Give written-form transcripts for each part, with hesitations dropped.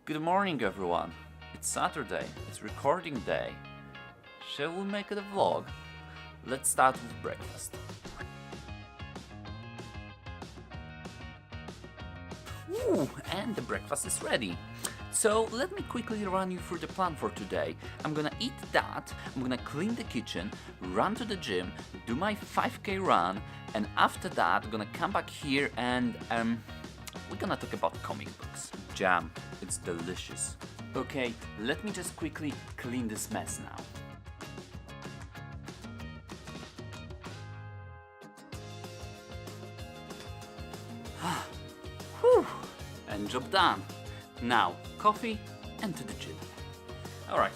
Good morning, everyone. It's Saturday, it's recording day. Shall we make it a vlog? Let's start with breakfast. Ooh, and the breakfast is ready. So let me quickly run you through the plan for today. I'm gonna eat that, I'm gonna clean the kitchen, run to the gym, do my 5K run, and after that I'm gonna come back here and we're gonna talk about comic books. Jam, it's delicious. Okay, let me just quickly clean this mess now. Whew, and job done. Now, coffee and to the gym. Alright,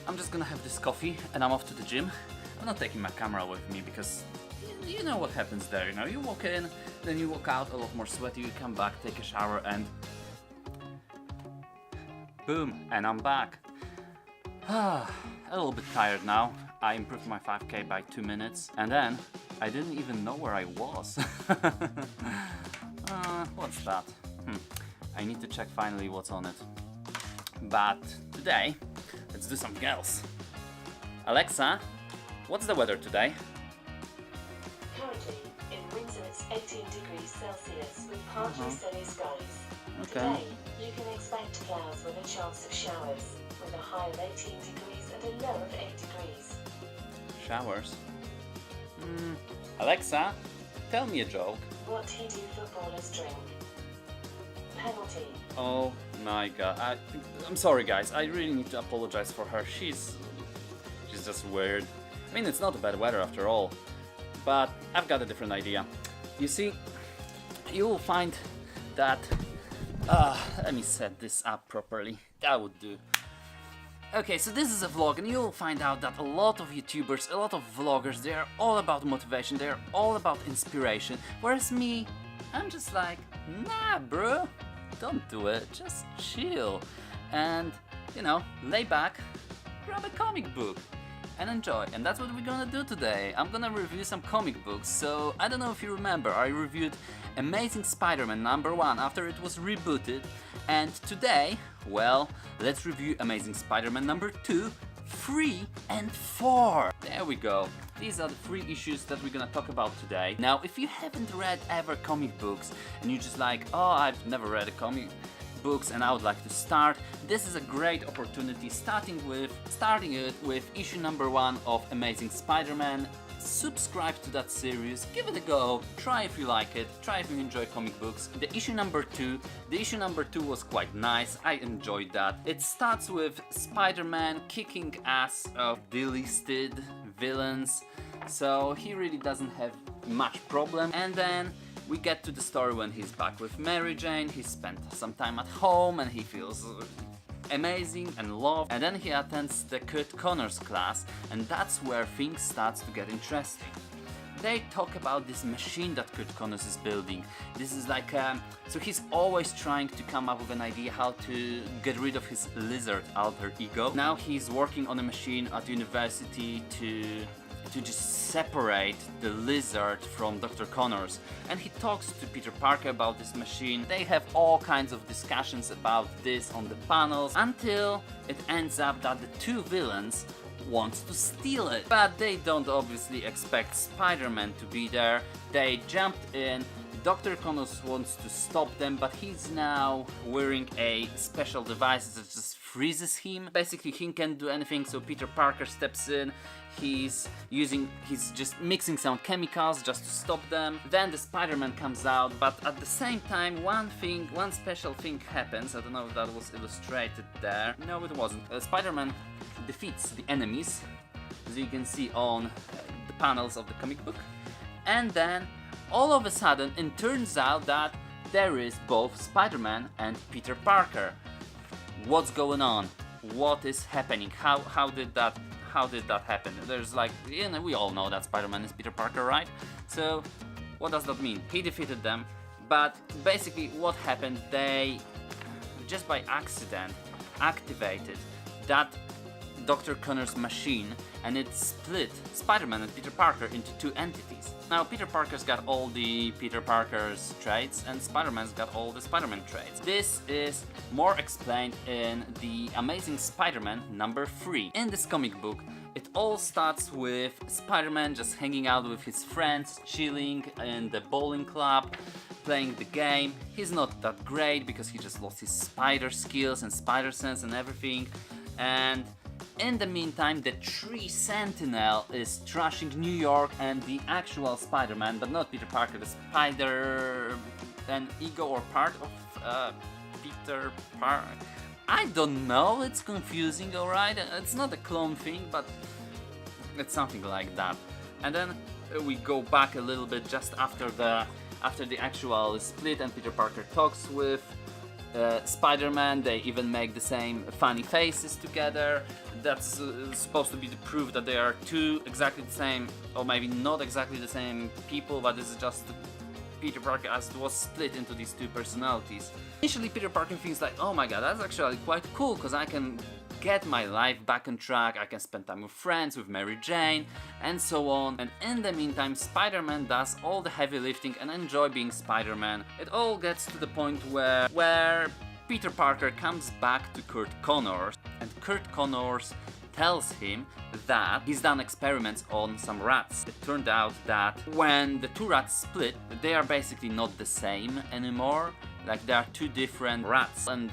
I'm just gonna have this coffee and I'm off to the gym. I'm not taking my camera with me because you know what happens there, you know, you walk in, then you walk out a lot more sweaty, you come back, take a shower and boom, and I'm back. A little bit tired now. I improved my 5K by 2 minutes and then I didn't even know where I was. What's that? I need to check finally what's on it. But today, let's do something else. Alexa, what's the weather today? Currently, in Windsor it's 18 degrees Celsius with partly sunny skies. Okay. Today, you can expect clouds with a chance of showers, with a high of 18 degrees and a low of 8 degrees. Showers? Alexa, tell me a joke. What do footballers drink? Penalty. Oh my god, I'm sorry guys, I really need to apologize for her. She's just weird. I mean, it's not a bad weather after all, but I've got a different idea. You see, you will find that, let me set this up properly, that would do. Okay, so this is a vlog and you'll find out that a lot of YouTubers, a lot of vloggers, they are all about motivation, they are all about inspiration, whereas me, I'm just like, nah bro, don't do it, just chill and, you know, lay back, grab a comic book and enjoy. And that's what we're gonna do today. I'm gonna review some comic books. So I don't know if you remember, I reviewed Amazing Spider-Man #1 after it was rebooted, and today, well, let's review Amazing Spider-Man #2, 3 and 4. There we go. These are the 3 issues that we're gonna talk about today. Now, if you haven't read ever comic books and you're just like, oh, I've never read a comic books and I would like to start, this is a great opportunity, starting it with issue #1 of Amazing Spider-Man. Subscribe to that series, give it a go, try if you like it, try if you enjoy comic books. The issue #2 was quite nice, I enjoyed that. It starts with Spider-Man kicking ass of delisted villains, so he really doesn't have much problem. And then we get to the story when he's back with Mary Jane, he spent some time at home and he feels amazing and loved, and then he attends the Kurt Connors class, and that's where things starts to get interesting. They talk about this machine that Kurt Connors is building. This is like, so he's always trying to come up with an idea how to get rid of his lizard alter ego. Now he's working on a machine at university to just separate the lizard from Dr. Connors, and he talks to Peter Parker about this machine. They have all kinds of discussions about this on the panels until it ends up that the 2 villains want to steal it, but they don't obviously expect Spider-Man to be there. They jumped in. Dr. Connors wants to stop them, but he's now wearing a special device that just freezes him. Basically, he can't do anything, so Peter Parker steps in. He's just mixing some chemicals just to stop them. Then the Spider-Man comes out, but at the same time, one special thing happens. I don't know if that was illustrated there. No, it wasn't. Spider-Man defeats the enemies, as you can see on the panels of the comic book. And then, all of a sudden, it turns out that there is both Spider-Man and Peter Parker. What's going on? What is happening? How did that happen? There's like, you know, we all know that Spider-Man is Peter Parker, right? So what does that mean? He defeated them, but basically what happened, they just by accident activated that Dr. Connor's machine, and it split Spider-Man and Peter Parker into two entities. Now, Peter Parker's got all the Peter Parker's traits, and Spider-Man's got all the Spider-Man traits. This is more explained in the Amazing Spider-Man number 3. In this comic book, it all starts with Spider-Man just hanging out with his friends, chilling in the bowling club, playing the game. He's not that great because he just lost his spider skills and spider sense and everything. And in the meantime, the Tree Sentinel is trashing New York and the actual Spider-Man, but not Peter Parker, the Spider... an ego or part of Peter Parker. I don't know, it's confusing, alright? It's not a clone thing, but it's something like that. And then we go back a little bit just after the actual split, and Peter Parker talks with Spider-Man. They even make the same funny faces together. That's supposed to be the proof that they are two exactly the same, or maybe not exactly the same people, but this is just Peter Parker as it was split into these two personalities. Initially, Peter Parker thinks like, oh my god, that's actually quite cool, because I can get my life back on track, I can spend time with friends, with Mary Jane, and so on. And in the meantime, Spider-Man does all the heavy lifting and enjoy being Spider-Man. It all gets to the point where Peter Parker comes back to Kurt Connors, and Kurt Connors tells him that he's done experiments on some rats. It turned out that when the two rats split, they are basically not the same anymore. Like, there are two different rats. And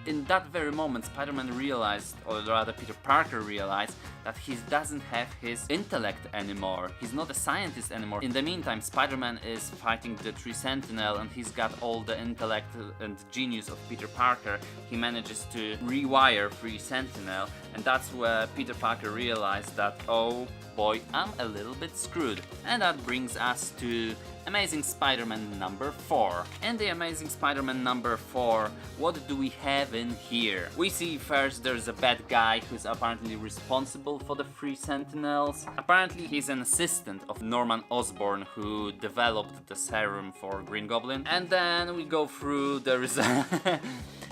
in that very moment, Spider-Man realized, or rather Peter Parker realized, that he doesn't have his intellect anymore. He's not a scientist anymore. In the meantime, Spider-Man is fighting the Tree Sentinel, and he's got all the intellect and genius of Peter Parker. He manages to rewire Tree Sentinel, and that's where Peter Parker realized that, oh boy, I'm a little bit screwed. And that brings us to Amazing Spider-Man number 4. In the Amazing Spider-Man number 4, what do we have in here? We see first there's a bad guy who's apparently responsible for the Three Sentinels. Apparently he's an assistant of Norman Osborn, who developed the serum for Green Goblin. And then we go through, there is a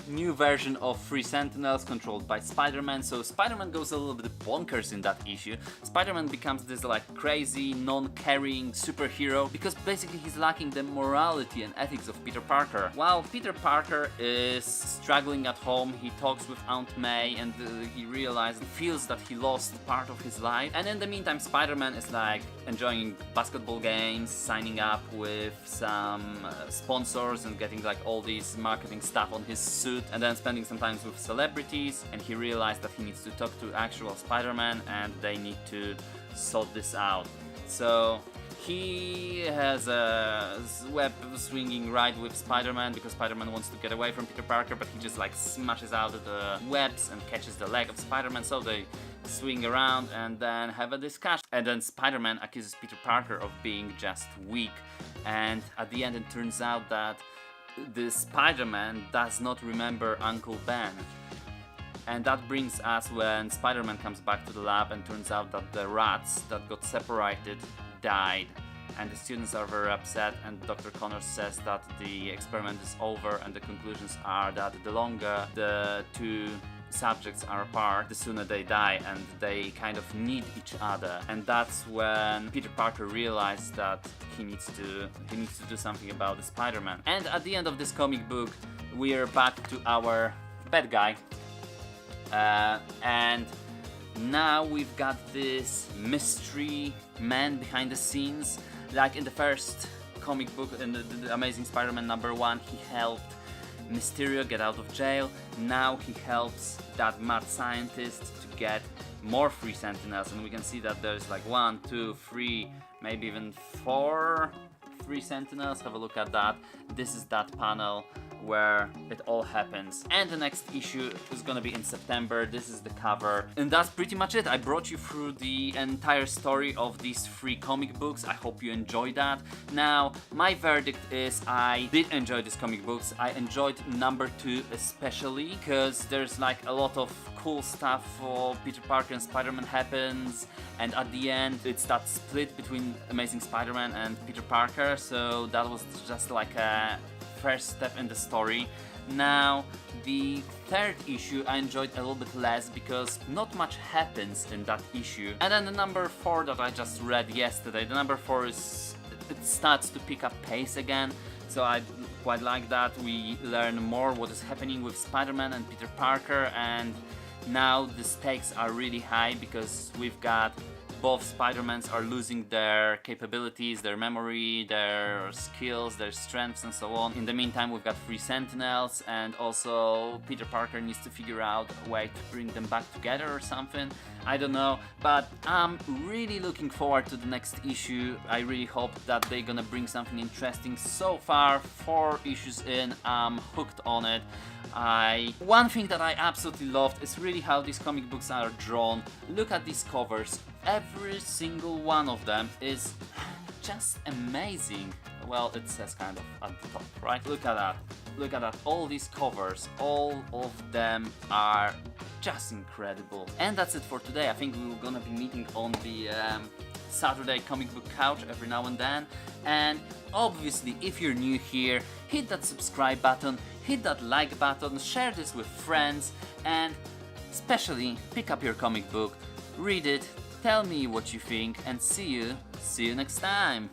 new version of Three Sentinels controlled by Spider-Man, so Spider-Man goes a little bit bonkers in that issue. Spider-Man becomes this like crazy, non-caring superhero because basically he's lacking the morality and ethics of Peter Parker. While Peter Parker is struggling at home, he talks with Aunt May, and he feels that he lost part of his life. And in the meantime, Spider-Man is like enjoying basketball games, signing up with some sponsors and getting like all these marketing stuff on his suit, and then spending some time with celebrities. And he realized that he needs to talk to actual Spider-Man, and they need to sort this out. So he has a web swinging ride with Spider-Man because Spider-Man wants to get away from Peter Parker, but he just like smashes out the webs and catches the leg of Spider-Man, so they swing around and then have a discussion. And then Spider-Man accuses Peter Parker of being just weak, and at the end it turns out that the Spider-Man does not remember Uncle Ben. And that brings us when Spider-Man comes back to the lab, and turns out that the rats that got separated died. And the students are very upset, and Dr. Connors says that the experiment is over, and the conclusions are that the longer the two subjects are apart, the sooner they die, and they kind of need each other. And that's when Peter Parker realized that he needs to do something about the Spider-Man. And at the end of this comic book, we are back to our bad guy, and now we've got this mystery man behind the scenes. Like in the first comic book, in the Amazing Spider-Man number 1, he helped Mysterio get out of jail. Now he helps that mad scientist to get more Free Sentinels, and we can see that there's like 1, 2, 3, maybe even 4 Free Sentinels. Have a look at that. This is that panel where it all happens. And the next issue is gonna be in September. This is the cover. And that's pretty much it. I brought you through the entire story of these 3 comic books. I hope you enjoyed that. Now, my verdict is I did enjoy these comic books. I enjoyed number 2 especially, because there's like a lot of cool stuff for Peter Parker and Spider-Man happens, and at the end it's that split between Amazing Spider-Man and Peter Parker, so that was just like a first step in the story. Now, the third issue I enjoyed a little bit less because not much happens in that issue. And then the number 4 that I just read yesterday, the number 4 is, it starts to pick up pace again. So I quite like that. We learn more what is happening with Spider-Man and Peter Parker, and now the stakes are really high because we've got both Spider-Mans are losing their capabilities, their memory, their skills, their strengths and so on. In the meantime, we've got 3 Sentinels, and also Peter Parker needs to figure out a way to bring them back together or something. I don't know, but I'm really looking forward to the next issue. I really hope that they're gonna bring something interesting. So far, 4 issues in, I'm hooked on it. One thing that I absolutely loved is really how these comic books are drawn. Look at these covers. Every single one of them is just amazing. Well, it says kind of at the top, right? Look at that. Look at that. All these covers, all of them are just incredible. And that's it for today. I think we're gonna be meeting on the Saturday comic book couch every now and then. And obviously, if you're new here, hit that subscribe button, hit that like button, share this with friends, and especially pick up your comic book, read it, tell me what you think, and see you next time.